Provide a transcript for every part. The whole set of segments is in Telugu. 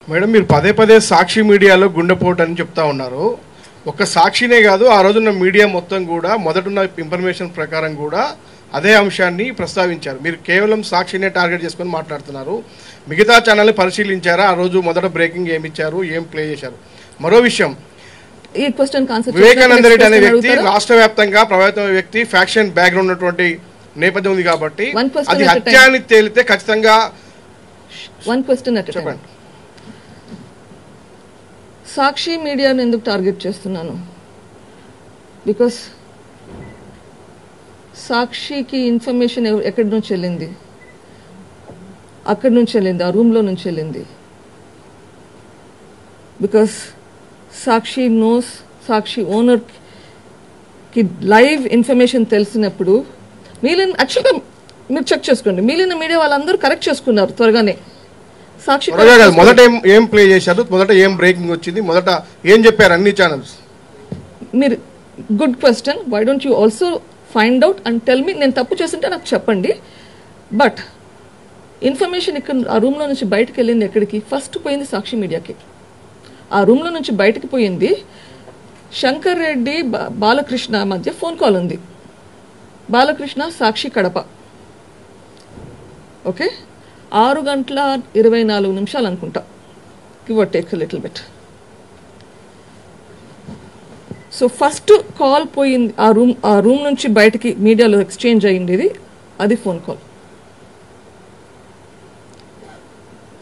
మేడం మీరు పదే పదే సాక్షి మీడియాలో గుండెపోటు అని చెప్తా ఉన్నారు. ఒక సాక్షినే కాదు, ఆ రోజున్న మీడియా మొత్తం కూడా మొదటున్న ఇన్ఫర్మేషన్ ప్రకారం కూడా అదే అంశాన్ని ప్రస్తావించారు. మీరు కేవలం సాక్షినే టార్గెట్ చేసుకొని మాట్లాడుతున్నారు. మిగతా ఛానల్ని పరిశీలించారా? ఆ రోజు మొదట బ్రేకింగ్ ఏమి ఇచ్చారు, ఏం ప్లే చేశారు? మరో విషయం, వివేకానంద రెడ్డి అనే వ్యక్తి రాష్ట్ర వ్యాప్తంగా ప్రభావితమైన వ్యక్తి, ఫ్యాక్షన్ బ్యాక్గ్రౌండ్ ఉన్నటువంటి నేపథ్యం ఉంది కాబట్టి అది హత్య అని తేలితే ఖచ్చితంగా చెప్పండి. సాక్షి మీడియాను ఎందుకు టార్గెట్ చేస్తున్నాను? బికాస్ సాక్షికి ఇన్ఫర్మేషన్ ఎక్కడి నుంచి వెళ్ళింది? అక్కడి నుంచి వెళ్ళింది, ఆ రూమ్లో నుంచి వెళ్ళింది. బికాస్ సాక్షి నోస్, సాక్షి ఓనర్కి లైవ్ ఇన్ఫర్మేషన్ తెలిసినప్పుడు యాక్చువల్గా మీరు చెక్ చేసుకోండి, మిగిలిన మీడియా వాళ్ళందరూ కరెక్ట్ చేసుకున్నారు త్వరగానే. సాక్షి మొదట ఏం ప్లే చేశారు, మొదట ఏం బ్రేకింగ్ వచ్చింది, మొదట ఏం చెప్పారు అన్ని ఛానల్స్? మీరు good question. Why don't you also find out and tell me. నేను తప్పు చేస్తుంటే నాకు చెప్పండి. బట్ ఇన్ఫర్మేషన్ ఇక్కడ ఆ రూమ్లో నుంచి బయటకు వెళ్ళింది ఎక్కడికి? ఫస్ట్ పోయింది సాక్షి మీడియాకి. ఆ రూమ్లో నుంచి బయటకు పోయింది శంకర్ రెడ్డి బాలకృష్ణ మధ్య ఫోన్ కాల్ ఉంది. బాలకృష్ణ సాక్షి కడప. ఓకే, 6:24 అనుకుంటా, give or take little bit. So first call పోయింది ఆ రూమ్ నుంచి బయటకి మీడియాలో ఎక్స్చేంజ్ అయ్యింది, అది ఫోన్ కాల్.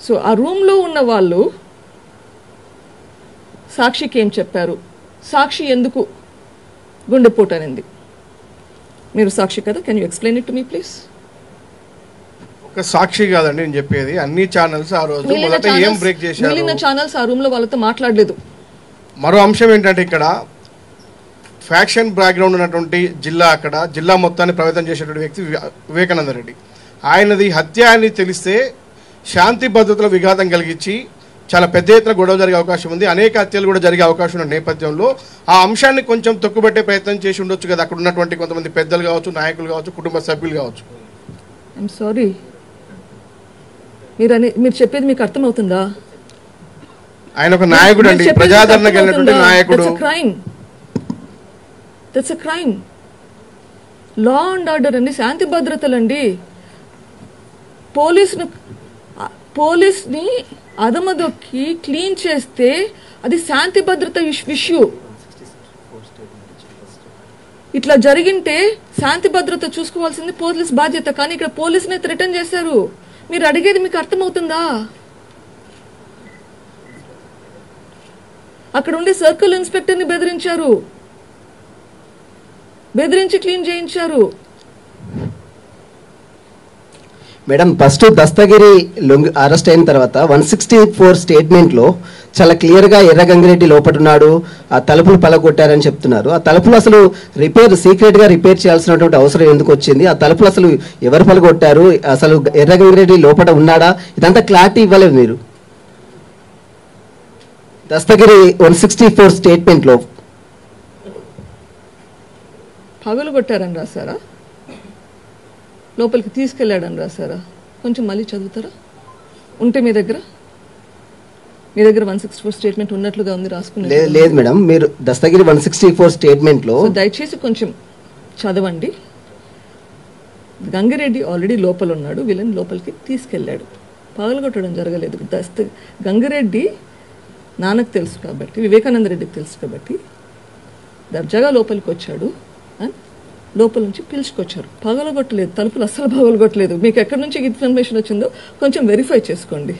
సో ఆ రూమ్లో ఉన్న వాళ్ళు సాక్షికి ఏం చెప్పారు? సాక్షి ఎందుకు గుండెపోటు అనింది? మీరు సాక్షి కదా, can you explain it to me please? ఒక సాక్షి కాదండి నేను చెప్పేది, అన్ని ఛానల్స్ ఆ రోజు మొదట ఏం బ్రేక్ చేశారు? మిగిలిన ఛానల్స్ ఆ రూమ్ లో వాళ్ళతో మాట్లాడలేదు. మరో అంశం ఏంటంటే ఇక్కడ ఫ్యాక్షన్ బ్యాక్గ్రౌండ్ ఉన్నటువంటి జిల్లా, అక్కడ జిల్లా మొత్తాన్ని ప్రభావితం చేసేటువంటి వ్యక్తి వివేకానంద రెడ్డి. ఆయనది హత్య అని తెలిస్తే శాంతి భద్రతల విఘాతం కలిగించి చాలా పెద్ద ఎత్తున గొడవ జరిగే అవకాశం ఉంది. అనేక హత్యలు కూడా జరిగే అవకాశం ఉన్న నేపథ్యంలో ఆ అంశాన్ని కొంచెం తొక్కుబెట్టే ప్రయత్నం చేసి ఉండొచ్చు కదా అక్కడ ఉన్నటువంటి కొంతమంది పెద్దలు కావచ్చు, నాయకులు కావచ్చు, కుటుంబ సభ్యులు కావచ్చు. ఐఎమ్ సారీ, మీరు చెప్పేది మీకు అర్థమవుతుందా? ఆయన ఒక నాయకుడు అండి, ప్రజాదరణ కలిగినటువంటి నాయకుడు. That's a crime. Law and order అండి, శాంతి భద్రతలండి. పోలీస్ని అదమదొక్కి క్లీన్ చేస్తే అది శాంతి భద్రత ఇష్యూ. ఇట్లా జరిగింటే శాంతి భద్రత చూసుకోవాల్సింది పోలీస్ బాధ్యత. కానీ ఇక్కడ పోలీసునే థ్రెటన్ చేశారు. మీరు అడిగేది మీకు అర్థమవుతుందా? అక్కడ ఉండే సర్కిల్ ఇన్స్పెక్టర్ని బెదిరించి క్లీన్ చేయించారు. మేడం, ఫస్ట్ దస్తగిరి అరెస్ట్ అయిన తర్వాత 164 స్టేట్మెంట్లో చాలా క్లియర్గా ఎర్రగంగిరెడ్డి లోపటున్నాడు, ఆ తలుపులు పలగొట్టారని చెప్తున్నారు. ఆ తలుపులు అసలు సీక్రెట్గా రిపేర్ చేయాల్సినటువంటి అవసరం ఎందుకు వచ్చింది? ఆ తలుపులు అసలు ఎవరు పలగొట్టారు? అసలు ఎర్రగంగిరెడ్డి లోపట ఉన్నాడా? ఇదంతా క్లారిటీ ఇవ్వలేదు మీరు. దస్తగిరి 164 స్టేట్మెంట్లో పగలగొట్టారని రాశారా? లోపలికి తీసుకెళ్లాడని రాశారా? కొంచెం మళ్ళీ చదువుతారా? ఉంటే మీ దగ్గర 164 స్టేట్మెంట్ ఉన్నట్లుగా ఉంది, రాసుకున్నారు. లేదు మేడం, మీరు దస్తగిరి 164 స్టేట్మెంట్లో దయచేసి కొంచెం చదవండి. గంగిరెడ్డి ఆల్రెడీ లోపల ఉన్నాడు, వీళ్ళని లోపలికి తీసుకెళ్లాడు, పగలగొట్టడం జరగలేదు. గంగిరెడ్డి నాన్నకు తెలుసు కాబట్టి, వివేకానంద రెడ్డికి తెలుసు కాబట్టి దర్జాగా లోపలికి వచ్చాడు. లోపల నుంచి పిలుచుకొచ్చారు, పగలగొట్టలేదు. తలుపులు అస్సలు పగలగొట్టలేదు. మీకు ఎక్కడి నుంచి ఇన్ఫర్మేషన్ వచ్చిందో కొంచెం వెరిఫై చేసుకోండి.